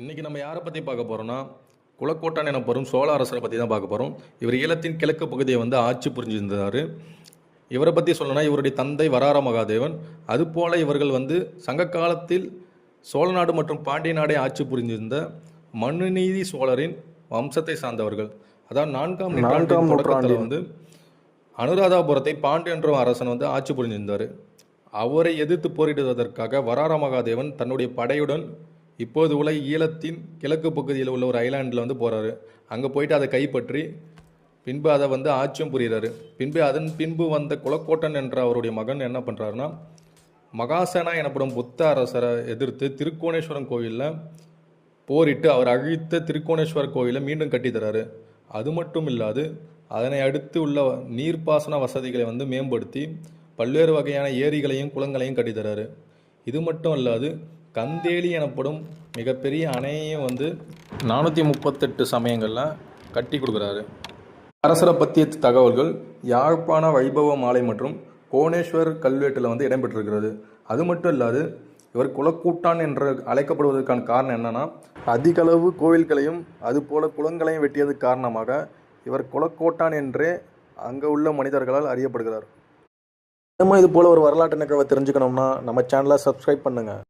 இன்றைக்கி நம்ம யாரை பற்றி பார்க்க போகிறோம்னா குலக்கோட்டான் எனப்படும் சோழ அரசரை பற்றி தான் பார்க்க போகிறோம். இவர் ஈழத்தின் கிழக்கு பகுதியை ஆட்சி புரிஞ்சிருந்தார். இவரை பற்றி சொல்லணும்னா இவருடைய தந்தை வரார மகாதேவன். அதுபோல் இவர்கள் சங்க காலத்தில் சோழ நாடு மற்றும் பாண்டிய நாடை ஆட்சி புரிஞ்சிருந்த மனுநீதி சோழரின் வம்சத்தை சார்ந்தவர்கள். அதாவது நான்காம் நூற்றாண்டில் அனுராதாபுரத்தை பாண்டிய என்ற அரசன் ஆட்சி புரிஞ்சிருந்தார். அவரை எதிர்த்து போரிடுவதற்காக வரார மகாதேவன் தன்னுடைய படையுடன் இப்போது உள்ள ஈழத்தின் கிழக்கு பகுதியில் உள்ள ஒரு ஐலாண்டில் போகிறாரு. அங்கே போயிட்டு அதை கைப்பற்றி பின்பு அதை ஆட்சியும் புரிகிறாரு. அதன் பின்பு வந்த குலக்கோட்டன் என்ற அவருடைய மகன் என்ன பண்ணுறாருன்னா, மகாசேனா எனப்படும் புத்த அரசரை எதிர்த்து திருக்கோணேஸ்வரம் கோவிலில் போரிட்டு அவர் அழித்த திருக்கோணேஸ்வரர் கோவிலை மீண்டும் கட்டித்தராரு. அது மட்டும் இல்லாது அதனை அடுத்து உள்ள நீர்ப்பாசன வசதிகளை மேம்படுத்தி பல்வேறு வகையான ஏரிகளையும் குளங்களையும் கட்டித்தராரு. இது மட்டும் இல்லாது கந்தேலி எனப்படும் மிகப்பெரிய அணையையும் 438 சமயங்களில் கட்டி கொடுக்குறாரு. அரசரை பற்றிய தகவல்கள் யாழ்ப்பாண வைபவ மாலை மற்றும் கோணேஸ்வர் கல்வெட்டில் இடம்பெற்றிருக்கிறது. அது மட்டும் இல்லாது இவர் குலக்கூட்டான் என்று அழைக்கப்படுவதற்கான காரணம் என்னன்னா, அதிக அளவு கோவில்களையும் அதுபோல குளங்களையும் வெட்டியது காரணமாக இவர் குலக்கோட்டான் என்றே அங்கே உள்ள மனிதர்களால் அறியப்படுகிறார். நம்ம இது போல் ஒரு வரலாற்று நிகழ்வை தெரிஞ்சுக்கணும்னா நம்ம சேனலை சப்ஸ்கிரைப் பண்ணுங்கள்.